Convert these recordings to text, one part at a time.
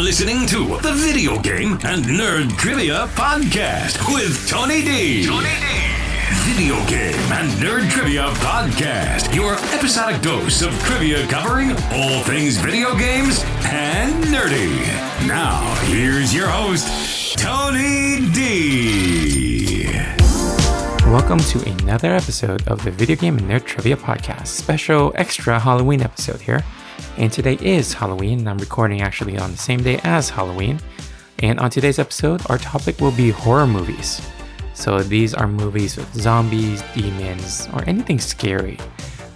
listening to the Video Game and Nerd Trivia Podcast with Tony D. Video Game and Nerd Trivia Podcast, your episodic dose of trivia covering all things video games and nerdy. Now, here's your host, Tony D. Welcome to another episode of the Video Game and Nerd Trivia Podcast, special extra Halloween episode here. And today is Halloween, and I'm recording actually on the same day as Halloween. And on today's episode, our topic will be horror movies. So these are movies with zombies, demons, or anything scary.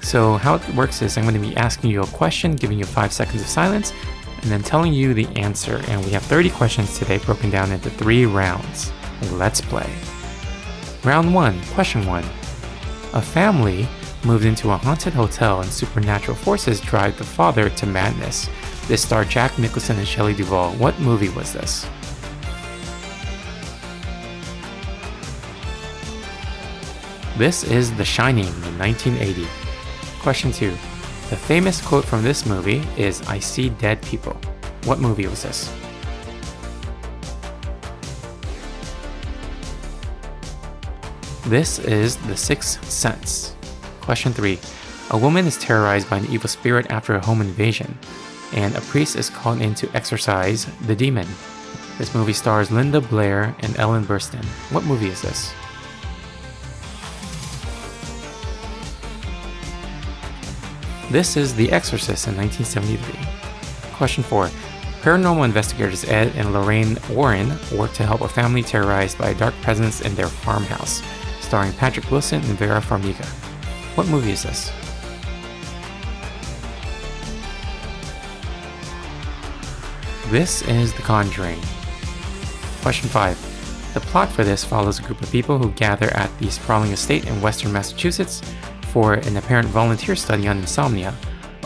So how it works is I'm going to be asking you a question, giving you 5 seconds of silence, and then telling you the answer. And we have 30 questions today broken down into 3 rounds. Let's play. Round 1, question 1. A family moved into a haunted hotel and supernatural forces drive the father to madness. This starred Jack Nicholson and Shelley Duvall. What movie was this? This is The Shining in 1980. Question 2. The famous quote from this movie is, "I see dead people." What movie was this? This is The Sixth Sense. Question 3. A woman is terrorized by an evil spirit after a home invasion, and a priest is called in to exorcise the demon. This movie stars Linda Blair and Ellen Burstyn. What movie is this? This is The Exorcist in 1973. Question 4. Paranormal investigators Ed and Lorraine Warren work to help a family terrorized by a dark presence in their farmhouse, starring Patrick Wilson and Vera Farmiga. What movie is this? This is The Conjuring. Question 5. The plot for this follows a group of people who gather at the sprawling estate in western Massachusetts for an apparent volunteer study on insomnia,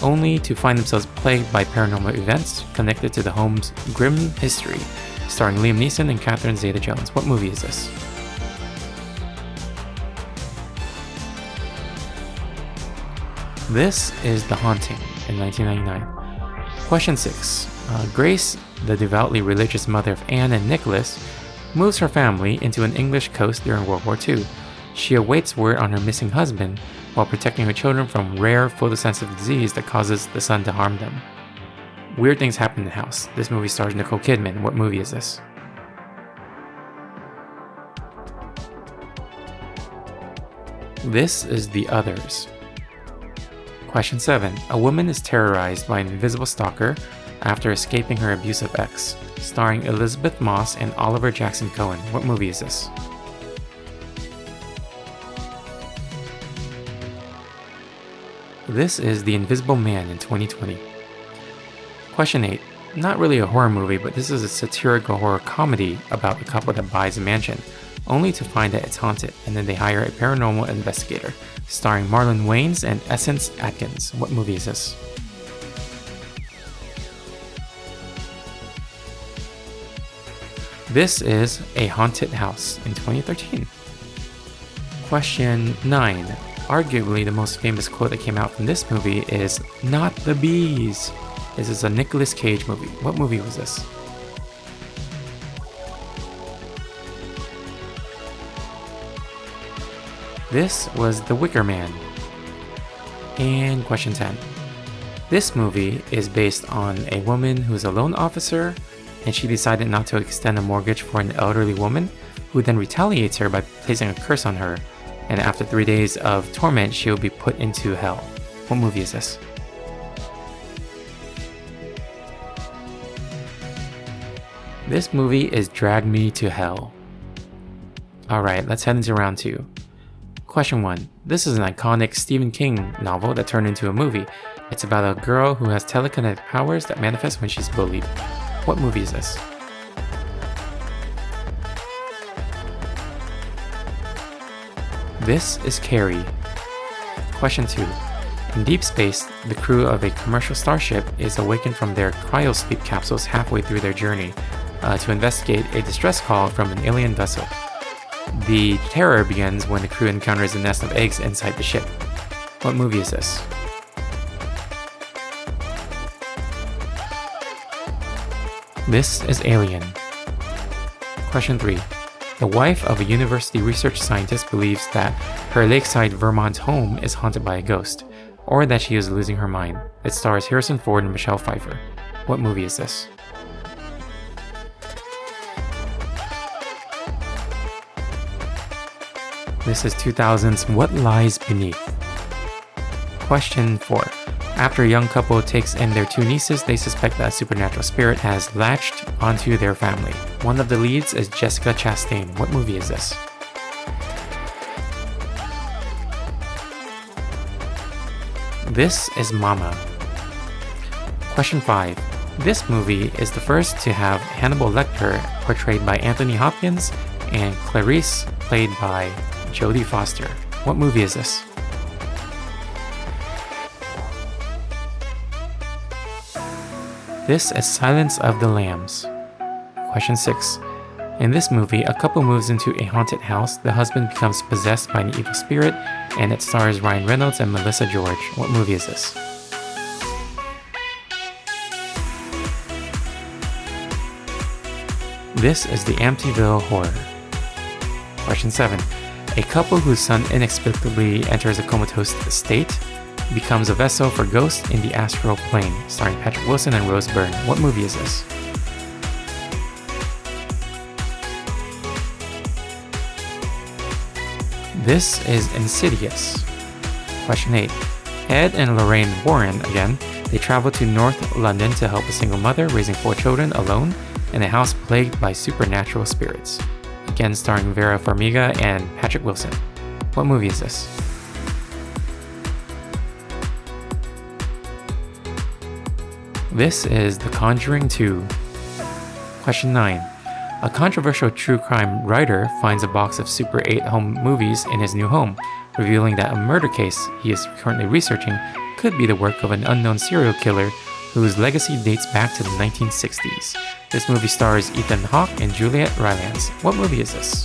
only to find themselves plagued by paranormal events connected to the home's grim history, starring Liam Neeson and Catherine Zeta-Jones. What movie is this? This is The Haunting in 1999. Question 6. Grace, the devoutly religious mother of Anne and Nicholas, moves her family into an English coast during World War II. She awaits word on her missing husband while protecting her children from rare photosensitive disease that causes the sun to harm them. Weird things happen in the house. This movie stars Nicole Kidman. What movie is this? This is The Others. Question 7. A woman is terrorized by an invisible stalker after escaping her abusive ex, starring Elizabeth Moss and Oliver Jackson Cohen. What movie is this? This is The Invisible Man in 2020. Question 8. Not really a horror movie, but this is a satirical horror comedy about a couple that buys a mansion, only to find that it's haunted, and then they hire a paranormal investigator, starring Marlon Wayans and Essence Atkins. What movie is this? This is A Haunted House in 2013. Question 9. Arguably the most famous quote that came out from this movie is, "Not the bees." This is a Nicolas Cage movie. What movie was this? This was The Wicker Man. And question 10. This movie is based on a woman who's a loan officer, and she decided not to extend a mortgage for an elderly woman, who then retaliates her by placing a curse on her, and after 3 days of torment, she will be put into hell. What movie is this? This movie is Drag Me to Hell. Alright, let's head into round 2. Question 1. This is an iconic Stephen King novel that turned into a movie. It's about a girl who has telekinetic powers that manifest when she's bullied. What movie is this? This is Carrie. Question 2. In deep space, the crew of a commercial starship is awakened from their cryosleep capsules halfway through their journey to investigate a distress call from an alien vessel. The terror begins when the crew encounters a nest of eggs inside the ship. What movie is this? This is Alien. Question 3. The wife of a university research scientist believes that her lakeside Vermont home is haunted by a ghost, or that she is losing her mind. It stars Harrison Ford and Michelle Pfeiffer. What movie is this? This is 2000's What Lies Beneath. Question 4. After a young couple takes in their 2 nieces, they suspect that a supernatural spirit has latched onto their family. One of the leads is Jessica Chastain. What movie is this? This is Mama. Question 5. This movie is the first to have Hannibal Lecter portrayed by Anthony Hopkins and Clarice played by Jodie Foster. What movie is this? This is Silence of the Lambs. Question 6. In this movie, a couple moves into a haunted house, the husband becomes possessed by an evil spirit, and it stars Ryan Reynolds and Melissa George. What movie is this? This is the Amityville Horror. Question 7. A couple whose son inexplicably enters a comatose state becomes a vessel for ghosts in the astral plane, starring Patrick Wilson and Rose Byrne. What movie is this? This is Insidious. Question 8. Ed and Lorraine Warren, again, they travel to North London to help a single mother raising 4 children alone in a house plagued by supernatural spirits. Again starring Vera Farmiga and Patrick Wilson. What movie is this? This is The Conjuring 2. Question 9. A controversial true crime writer finds a box of Super 8 home movies in his new home, revealing that a murder case he is currently researching could be the work of an unknown serial killer whose legacy dates back to the 1960s. This movie stars Ethan Hawke and Juliet Rylance. What movie is this?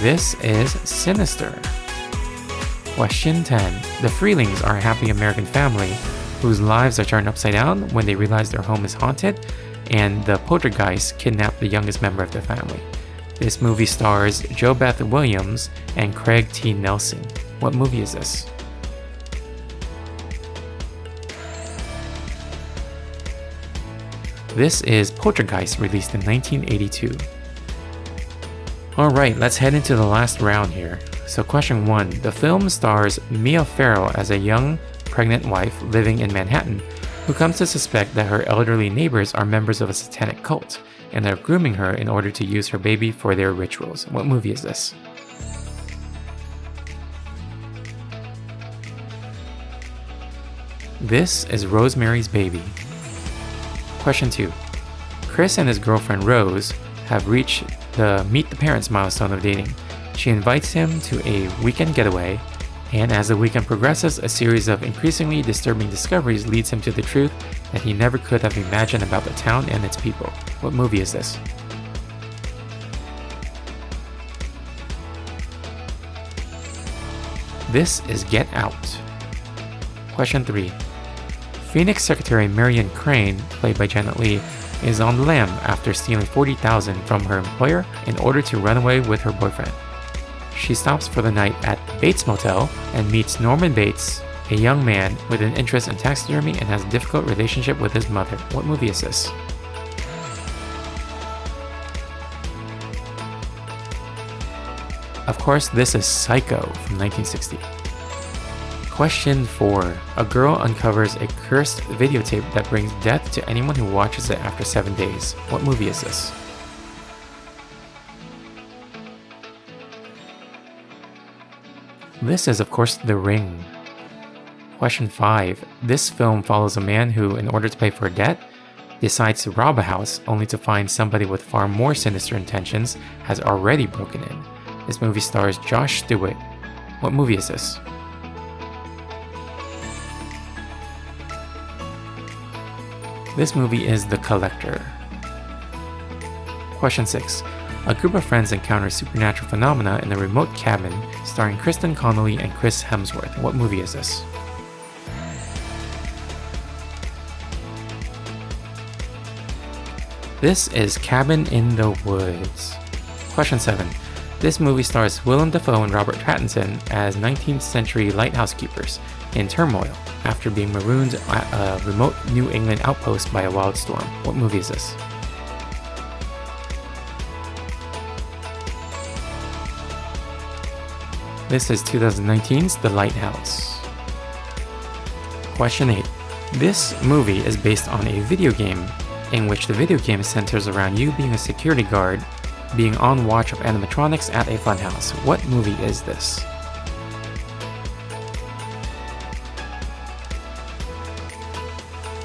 This is Sinister. Question 10. The Freelings are a happy American family whose lives are turned upside down when they realize their home is haunted and the poltergeist kidnap the youngest member of their family. This movie stars JoBeth Williams and Craig T. Nelson. What movie is this? This is Poltergeist, released in 1982. Alright, let's head into the last round here. So question 1. The film stars Mia Farrow as a young, pregnant wife living in Manhattan who comes to suspect that her elderly neighbors are members of a satanic cult and are grooming her in order to use her baby for their rituals. What movie is this? This is Rosemary's Baby. Question 2. Chris and his girlfriend Rose have reached the meet the parents milestone of dating. She invites him to a weekend getaway, and as the weekend progresses, a series of increasingly disturbing discoveries leads him to the truth that he never could have imagined about the town and its people. What movie is this? This is Get Out. Question 3. Phoenix Secretary Marion Crane, played by Janet Leigh, is on the lam after stealing $40,000 from her employer in order to run away with her boyfriend. She stops for the night at the Bates Motel and meets Norman Bates, a young man with an interest in taxidermy and has a difficult relationship with his mother. What movie is this? Of course, this is Psycho from 1960. Question 4. A girl uncovers a cursed videotape that brings death to anyone who watches it after 7 days. What movie is this? This is, of course, The Ring. Question 5. This film follows a man who, in order to pay for a debt, decides to rob a house only to find somebody with far more sinister intentions has already broken in. This movie stars Josh Stewart. What movie is this? This movie is The Collector. Question 6. A group of friends encounter supernatural phenomena in a remote cabin starring Kristen Connolly and Chris Hemsworth. What movie is this? This is Cabin in the Woods. Question 7. This movie stars Willem Dafoe and Robert Pattinson as 19th century lighthouse keepers in turmoil after being marooned at a remote New England outpost by a wild storm. What movie is this? This is 2019's The Lighthouse. Question 8. This movie is based on a video game in which the video game centers around you being a security guard, being on watch of animatronics at a funhouse. What movie is this?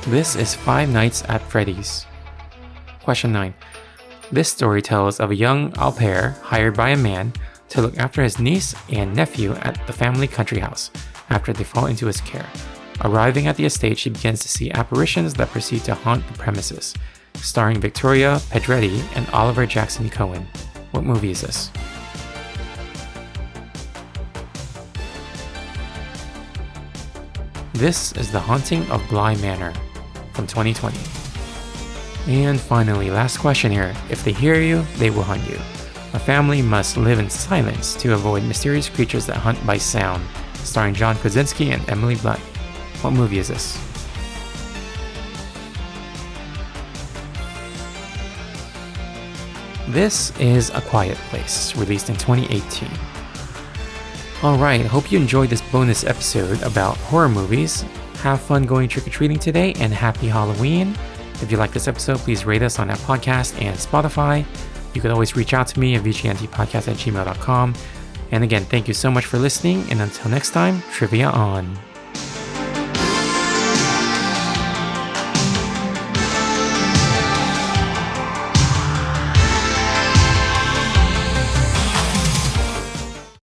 This is Five Nights at Freddy's. Question 9. This story tells of a young au pair hired by a man to look after his niece and nephew at the family country house after they fall into his care. Arriving at the estate, she begins to see apparitions that proceed to haunt the premises. Starring Victoria Pedretti and Oliver Jackson Cohen. What movie is this? This is The Haunting of Bly Manor from 2020. And finally, last question here. If they hear you, they will hunt you. A family must live in silence to avoid mysterious creatures that hunt by sound. Starring John Krasinski and Emily Blunt. What movie is this? This is A Quiet Place, released in 2018. Alright, hope you enjoyed this bonus episode about horror movies. Have fun going trick-or-treating today, and happy Halloween. If you like this episode, please rate us on Apple Podcast and Spotify. You can always reach out to me at vgntpodcast@gmail.com. And again, thank you so much for listening, and until next time, Trivia on!